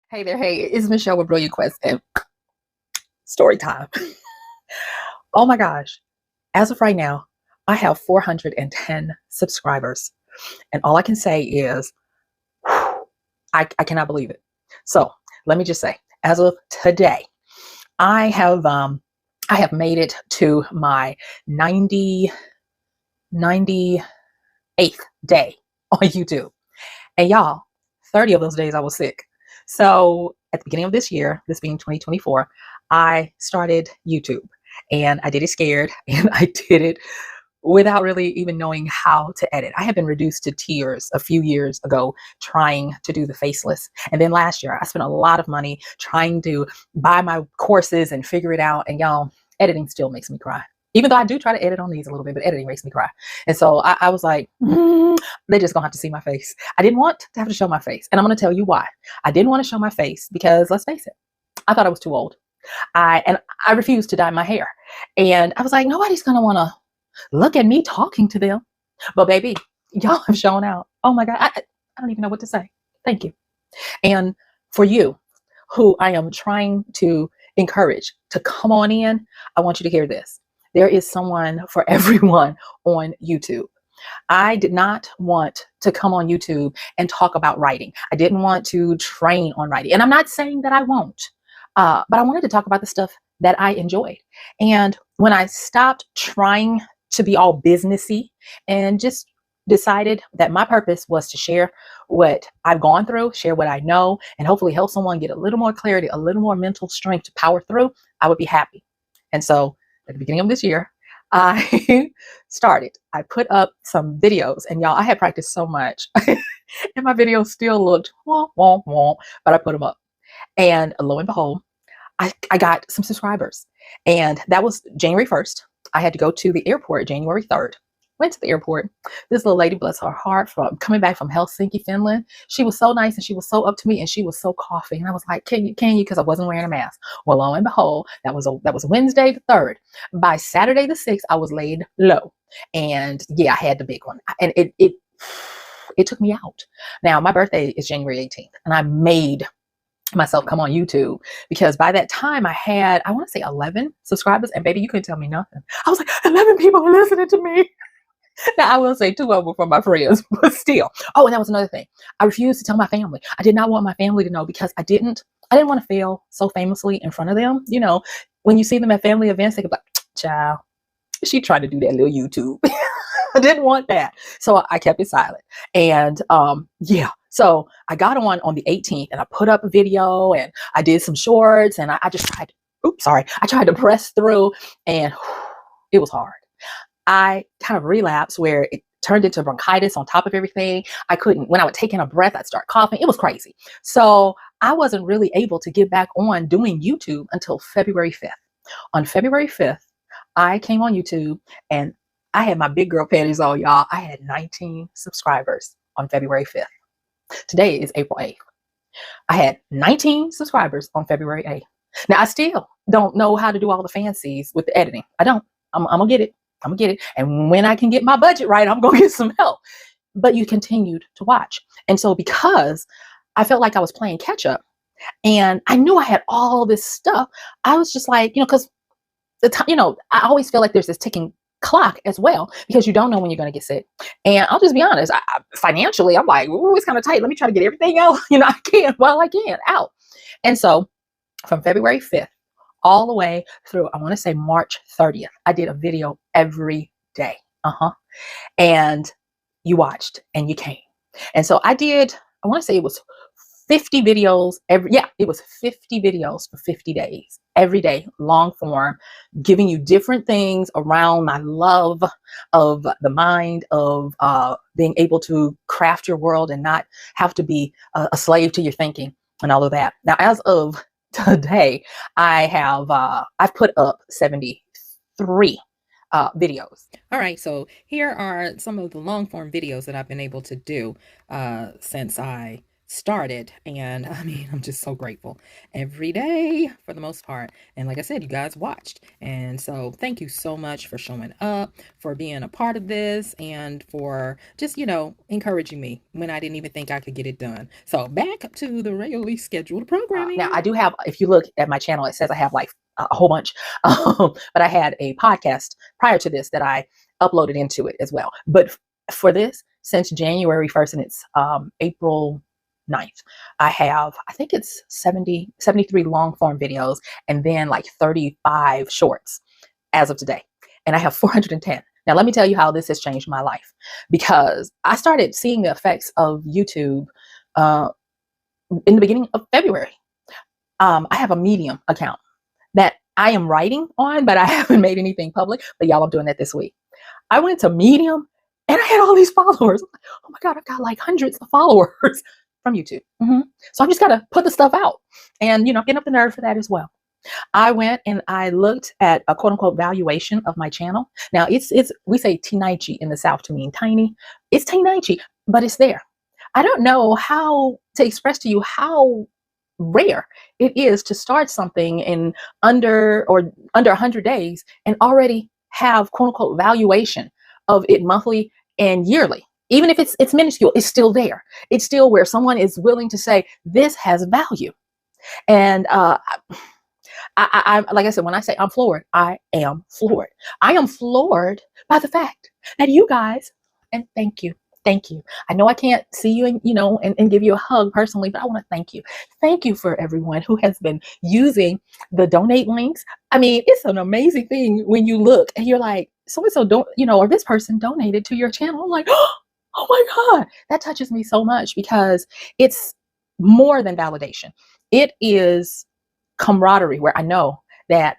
Hey there, hey, it's Michelle with Brilliant Quest and story time. Oh my gosh, as of right now, I have 410 subscribers. And all I can say is, I cannot believe it. So let me just say, as of today, I have I have made it to my 98th day on YouTube. And y'all, 30 of those days I was sick. So at the beginning of this year, this being 2024, I started YouTube and I did it scared and I did it without really even knowing how to edit. I had been reduced to tears a few years ago trying to do the faceless. And then last year, I spent a lot of money trying to buy my courses and figure it out. And y'all, editing still makes me cry. Even though I do try to edit on these a little bit, but editing makes me cry. And so I was like, they just gonna have to see my face. I didn't want to have to show my face. And I'm gonna tell you why. I didn't want to show my face because let's face it, I thought I was too old. I refused to dye my hair. And I was like, nobody's gonna wanna look at me talking to them. But baby, y'all have shown out. Oh my God, I don't even know what to say. Thank you. And for you, who I am trying to encourage to come on in, I want you to hear this. There is someone for everyone on YouTube. I did not want to come on YouTube and talk about writing. I didn't want to train on writing. And I'm not saying that I won't, but I wanted to talk about the stuff that I enjoyed. And when I stopped trying to be all businessy and just decided that my purpose was to share what I've gone through, share what I know, and hopefully help someone get a little more clarity, a little more mental strength to power through, I would be happy. And so at the beginning of this year, I I put up some videos, and y'all, I had practiced so much and my videos still looked womp, womp, womp, but I put them up. And lo and behold, I got some subscribers. And that was January 1st. I had to go to the airport January 3rd. Went to the airport. This little lady, bless her heart, from coming back from Helsinki, Finland. She was so nice and she was so up to me and she was so coughing. And I was like, can you? Because I wasn't wearing a mask. Well, lo and behold, that was Wednesday the 3rd. By Saturday the 6th, I was laid low. And yeah, I had the big one. And it took me out. Now, my birthday is January 18th, and I made myself come on YouTube because by that time I had, I want to say 11 subscribers, and baby, you couldn't tell me nothing. I was like, 11 people are listening to me. Now, I will say 2 of them from my friends, but still. Oh, and that was another thing. I refused to tell my family. I did not want my family to know because I didn't want to fail so famously in front of them. You know, when you see them at family events, they could be like, child, she tried to do that little YouTube. I didn't want that. So I kept it silent. And yeah, so I got on the 18th and I put up a video and I did some shorts and I just tried, I tried to press through and it was hard. I kind of relapsed where it turned into bronchitis on top of everything. I couldn't, when I would take in a breath, I'd start coughing. It was crazy. So I wasn't really able to get back on doing YouTube until February 5th. On February 5th, I came on YouTube and I had my big girl panties on, y'all. I had 19 subscribers on February 5th. Today is April 8th. I had 19 subscribers on February 8th. Now, I still don't know how to do all the fancies with the editing. I don't. I'm going to get it. I'm going to get it. And when I can get my budget right, I'm going to get some help. But you continued to watch. And so because I felt like I was playing catch up and I knew I had all this stuff, I was just like, because the time, I always feel like there's this ticking clock as well because you don't know when you're going to get sick. And I'll just be honest, financially, I'm like, ooh, it's kind of tight. Let me try to get everything else, I can while I can out. And so from February 5th all the way through, I want to say March 30th, I did a video every day. And you watched and you came. And so I did, I want to say it was 50 videos it was 50 videos for 50 days, every day, long form, giving you different things around my love of the mind, of being able to craft your world and not have to be a slave to your thinking and all of that. Now, as of today, I've put up 73 videos. All right, so here are some of the long form videos that I've been able to do since I started. And I mean, I'm just so grateful every day for the most part. And like I said, you guys watched. And so thank you so much for showing up, for being a part of this, and for just, encouraging me when I didn't even think I could get it done. So back to the regularly scheduled programming. Now, I do have, if you look at my channel, it says I have like a whole bunch, but I had a podcast prior to this that I uploaded into it as well. But for this, since January 1st, and it's April 9th, I think it's 73 long form videos and then like 35 shorts as of today. And I have 410. Now, let me tell you how this has changed my life, because I started seeing the effects of YouTube in the beginning of February. I have a Medium account that I am writing on, but I haven't made anything public. But y'all, I'm doing that this week. I went to Medium and I had all these followers. I'm like, oh my God, I've got like hundreds of followers from YouTube. So I just got to put the stuff out and, get up the nerve for that as well. I went and I looked at a quote unquote valuation of my channel. Now we say teenichy in the South to mean tiny. It's teenichy, but it's there. I don't know how to express to you how rare it is to start something in under 100 days and already have quote unquote valuation of it monthly and yearly. Even if it's minuscule, it's still there. It's still where someone is willing to say this has value. And I like I said, when I say I'm floored, I am floored. I am floored by the fact that you guys, and thank you. Thank you. I know I can't see you and give you a hug personally, but I want to thank you. Thank you for everyone who has been using the donate links. I mean, it's an amazing thing when you look and you're like, so-and-so don't, or this person donated to your channel. I'm like, oh my God, that touches me so much, because it's more than validation. It is camaraderie, where I know that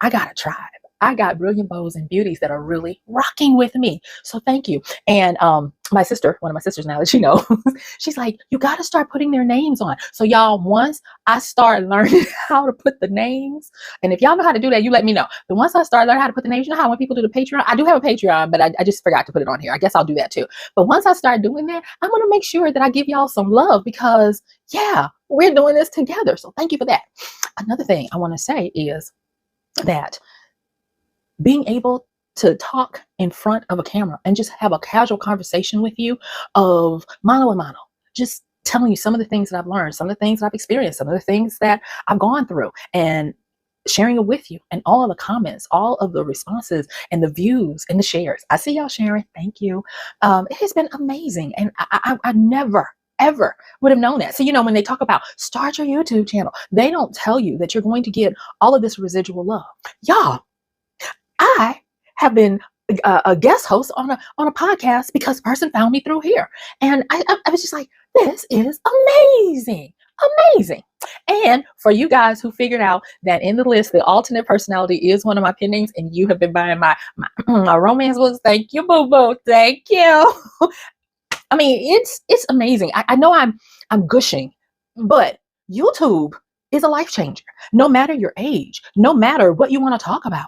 I got a tribe. I got brilliant bows and beauties that are really rocking with me. So thank you. And my sister, one of my sisters now that you know, she's like, you got to start putting their names on. So y'all, once I start learning how to put the names, and if y'all know how to do that, you let me know. But once I start learning how to put the names, you know how when people do the Patreon, I do have a Patreon, but I just forgot to put it on here. I guess I'll do that too. But once I start doing that, I'm going to make sure that I give y'all some love, because yeah, we're doing this together. So thank you for that. Another thing I want to say is that being able to talk in front of a camera and just have a casual conversation with you of mano a mano, just telling you some of the things that I've learned, some of the things that I've experienced, some of the things that I've gone through, and sharing it with you, and all of the comments, all of the responses and the views and the shares. I see y'all sharing. Thank you. It has been amazing. And I never, ever would have known that. So, when they talk about start your YouTube channel, they don't tell you that you're going to get all of this residual love. Y'all, I have been a guest host on a podcast because a person found me through here. And I was just like, this is amazing. Amazing. And for you guys who figured out that in the list, the alternate personality is one of my pen names, and you have been buying my romance books. Thank you, boo boo. Thank you. I mean, it's amazing. I know I'm gushing, but YouTube is a life changer. No matter your age, no matter what you want to talk about.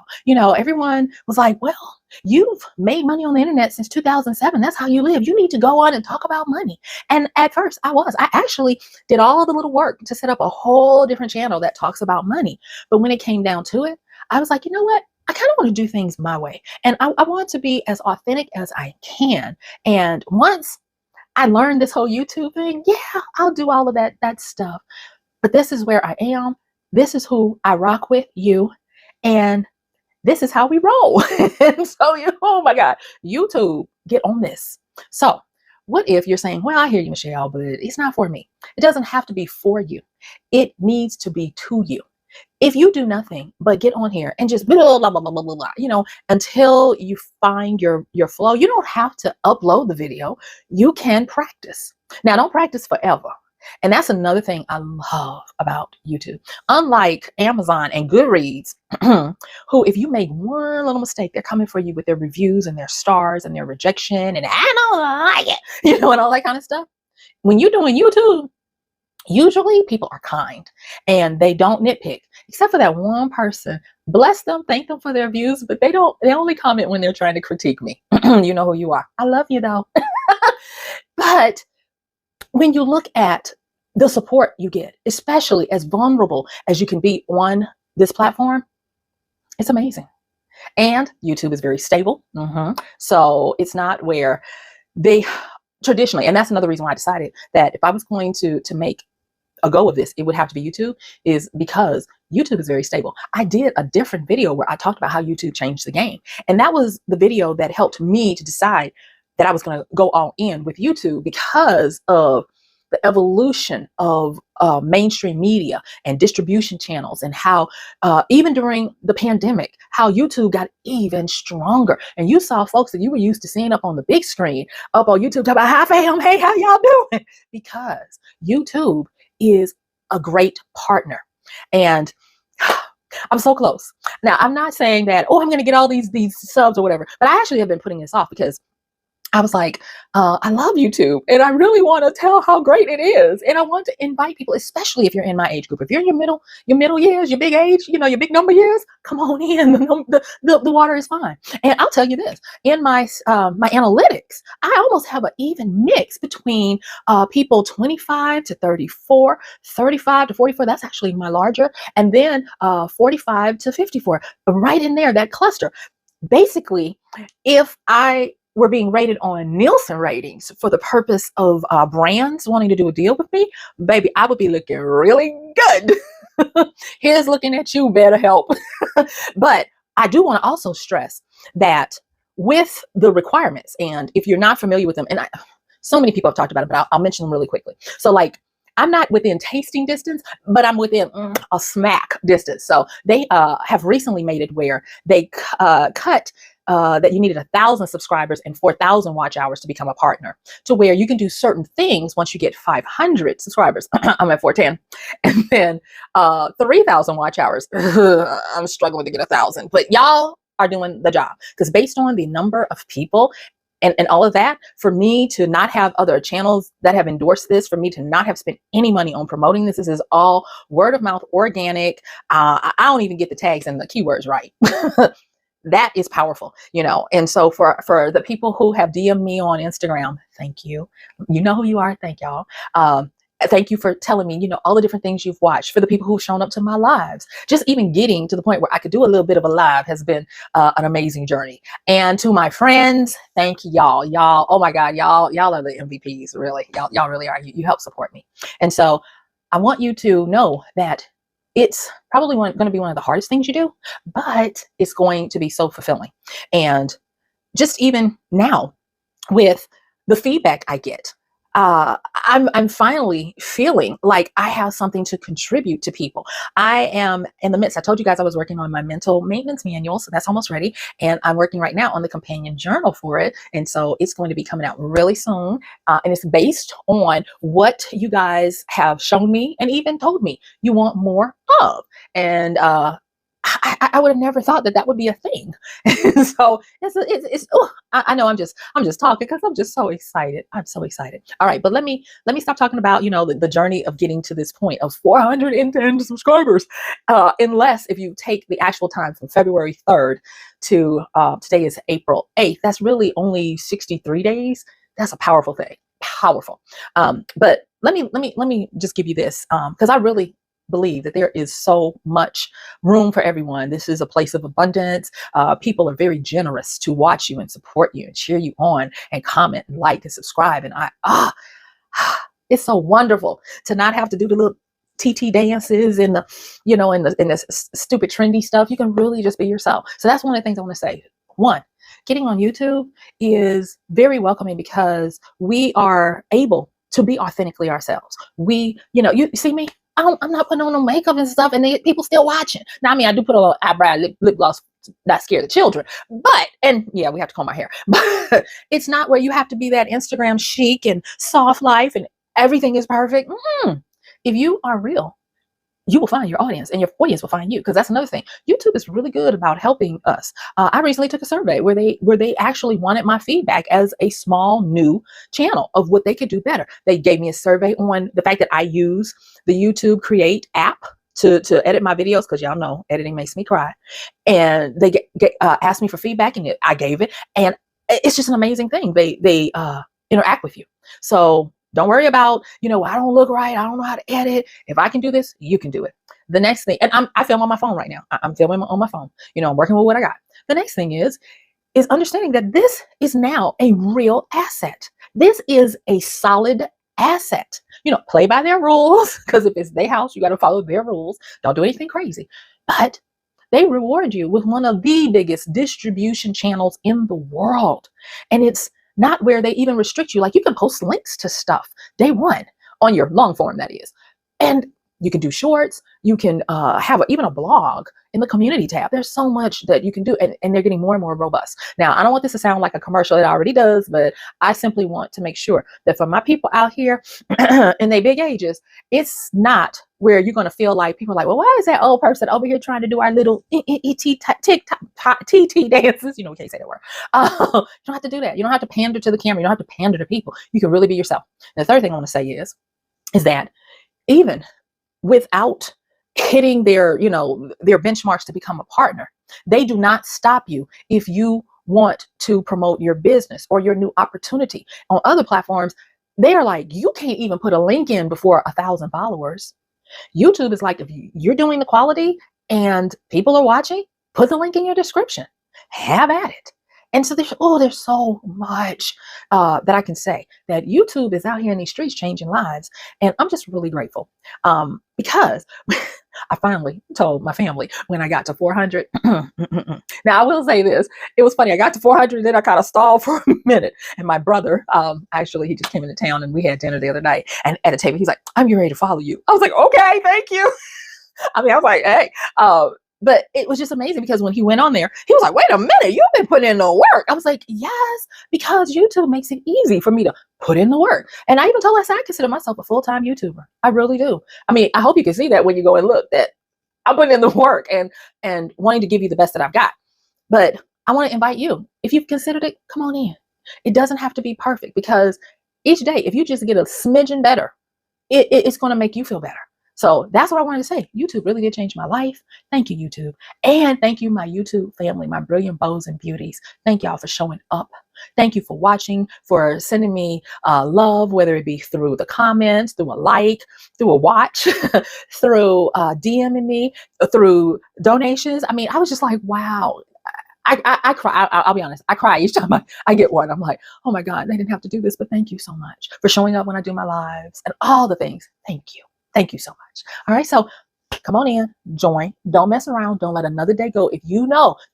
Everyone was like, well, you've made money on the internet since 2007. That's how you live. You need to go on and talk about money. And at first I actually did all the little work to set up a whole different channel that talks about money. But when it came down to it, I was like, you know what? I kind of want to do things my way. And I want to be as authentic as I can. And once I learned this whole YouTube thing, yeah, I'll do all of that stuff. But this is where I am. This is who I rock with, you. And this is how we roll. And so, oh my God, YouTube, get on this. So what if you're saying, well, I hear you, Michelle, but it's not for me. It doesn't have to be for you. It needs to be to you. If you do nothing but get on here and just blah, blah, blah, blah, blah, blah, until you find your flow, you don't have to upload the video. You can practice. Now, don't practice forever. And that's another thing I love about YouTube. Unlike Amazon and Goodreads, who, if you make one little mistake, they're coming for you with their reviews and their stars and their rejection and I don't like it, and all that kind of stuff. When you're doing YouTube, usually people are kind and they don't nitpick, except for that one person. Bless them, thank them for their views, but they only comment when they're trying to critique me. You know who you are. I love you though. But when you look at the support you get, especially as vulnerable as you can be on this platform, it's amazing. And YouTube is very stable. So it's not where they traditionally, and that's another reason why I decided that if I was going to make a go of this, it would have to be YouTube, is because YouTube is very stable. I did a different video where I talked about how YouTube changed the game. And that was the video that helped me to decide that I was going to go all in with YouTube because of the evolution of mainstream media and distribution channels, and how even during the pandemic, how YouTube got even stronger. And you saw folks that you were used to seeing up on the big screen up on YouTube talk about, hi fam, hey, how y'all doing? Because YouTube is a great partner. And I'm so close. Now, I'm not saying that, oh, I'm going to get all these subs or whatever, but I actually have been putting this off because I was like, I love YouTube and I really want to tell how great it is. And I want to invite people, especially if you're in my age group. If you're in your middle years, your big age, your big number years, come on in. The water is fine. And I'll tell you this, in my analytics, I almost have an even mix between people 25 to 34, 35 to 44. That's actually my larger. And then 45 to 54, right in there, that cluster. Basically, if I were being rated on Nielsen ratings for the purpose of brands wanting to do a deal with me, baby, I would be looking really good. Here's looking at you, better help. But I do want to also stress that with the requirements, and if you're not familiar with them, and so many people have talked about it, but I'll mention them really quickly. So like, I'm not within tasting distance, but I'm within a smack distance. So they have recently made it where they cut that you needed 1,000 subscribers and 4,000 watch hours to become a partner, to where you can do certain things once you get 500 subscribers. I'm at 410. And then 3,000 watch hours. I'm struggling to get 1,000, but y'all are doing the job, because based on the number of people and all of that, for me to not have other channels that have endorsed this, for me to not have spent any money on promoting this, this is all word of mouth, organic. I don't even get the tags and the keywords right. That is powerful, and so for the people who have DM'd me on Instagram, thank you. You know who you are. Thank y'all. Thank you for telling me, all the different things you've watched. For the people who've shown up to my lives, just even getting to the point where I could do a little bit of a live has been an amazing journey. And to my friends, thank y'all. Oh my God, y'all are the MVPs, really. Y'all really are. You help support me. And so I want you to know that it's probably going to be one of the hardest things you do, but it's going to be so fulfilling. And just even now, with the feedback I get, I'm finally feeling like I have something to contribute to people. I am in the midst. I told you guys I was working on my mental maintenance manual, so that's almost ready. And I'm working right now on the companion journal for it. And so it's going to be coming out really soon. And it's based on what you guys have shown me and even told me you want more of. And I would have never thought that would be a thing. So I know I'm just talking because I'm just so excited. I'm so excited. All right, but let me stop talking about the journey of getting to this point of 410 subscribers. Unless if you take the actual time from February 3rd to today is April 8th, that's really only 63 days. That's a powerful thing. Powerful. But let me just give you this because I really believe that there is so much room for everyone. This is a place of abundance. People are very generous to watch you and support you and cheer you on and comment and like and subscribe. And it's so wonderful to not have to do the little TT dances and the stupid trendy stuff. You can really just be yourself. So that's one of the things I want to say. One, getting on YouTube is very welcoming because we are able to be authentically ourselves. You see me? I'm not putting on no makeup and stuff, and people still watching. Now, I mean, I do put a little eyebrow, lip gloss, not scare the children. And yeah, we have to comb my hair. But it's not where you have to be that Instagram chic and soft life and everything is perfect. If you are real, you will find your audience, and your audience will find you. Because that's another thing. YouTube is really good about helping us. I recently took a survey where they actually wanted my feedback as a small new channel of what they could do better. They gave me a survey on the fact that I use the YouTube Create app to edit my videos, because y'all know editing makes me cry. And they asked me for feedback, and I gave it. And it's just an amazing thing. They interact with you. So Don't worry about, I don't look right. I don't know how to edit. If I can do this, you can do it. The next thing, and I film on my phone right now. I'm filming on my phone. I'm working with what I got. The next thing is understanding that this is now a real asset. This is a solid asset. Play by their rules, because if it's their house, you got to follow their rules. Don't do anything crazy. But they reward you with one of the biggest distribution channels in the world. And it's not where they even restrict you. Like, you can post links to stuff day one on your long form, that is. And you can do shorts. You can have even a blog in the community tab. There's so much that you can do, and they're getting more and more robust. Now, I don't want this to sound like a commercial. It already does, but I simply want to make sure that for my people out here in their big ages, it's not where you're going to feel like people are like, well, why is that old person over here trying to do our little TT dances? We can't say that word. You don't have to do that. You don't have to pander to the camera. You don't have to pander to people. You can really be yourself. And the third thing I want to say is that even without hitting their benchmarks to become a partner, they do not stop you if you want to promote your business or your new opportunity. On other platforms, they are like, you can't even put a link in before 1,000 followers. YouTube is like, if you're doing the quality and people are watching, put the link in your description. Have at it. And so there's so much that I can say, that YouTube is out here in these streets changing lives. And I'm just really grateful because I finally told my family when I got to 400. Now, I will say this. It was funny. I got to 400, then I kind of stalled for a minute. And my brother, actually, he just came into town and we had dinner the other night. And at a table, he's like, I'm getting ready to follow you. I was like, okay, thank you. I was like, hey. But it was just amazing because when he went on there, he was like, wait a minute, you've been putting in the work. I was like, yes, because YouTube makes it easy for me to put in the work. And I even told us I consider myself a full-time YouTuber. I really do. I hope you can see that when you go and look, that I'm putting in the work and wanting to give you the best that I've got. But I want to invite you, if you've considered it, come on in. It doesn't have to be perfect, because each day, if you just get a smidgen better, it's going to make you feel better. So that's what I wanted to say. YouTube really did change my life. Thank you, YouTube. And thank you, my YouTube family, my brilliant bows and beauties. Thank y'all for showing up. Thank you for watching, for sending me love, whether it be through the comments, through a like, through a watch, through DMing me, through donations. I was just like, wow. I cry. I'll be honest. I cry each time I get one. I'm like, oh my God, they didn't have to do this, but thank you so much for showing up when I do my lives and all the things. Thank you. Thank you so much. All right. So come on in, join. Don't mess around. Don't let another day go. If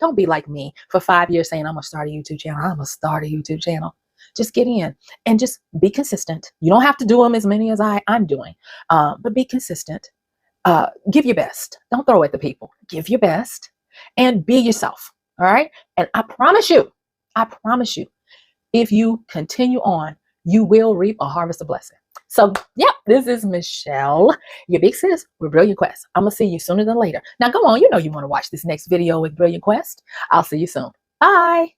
don't be like me for 5 years saying, I'm going to start a YouTube channel. I'm going to start a YouTube channel. Just get in and just be consistent. You don't have to do them as many as I'm doing, but be consistent. Give your best. Don't throw at the people. Give your best and be yourself. All right. And I promise you, if you continue on, you will reap a harvest of blessing. So, this is Michelle, your big sis with Brilliant Quest. I'm going to see you sooner than later. Now, go on. You want to watch this next video with Brilliant Quest. I'll see you soon. Bye.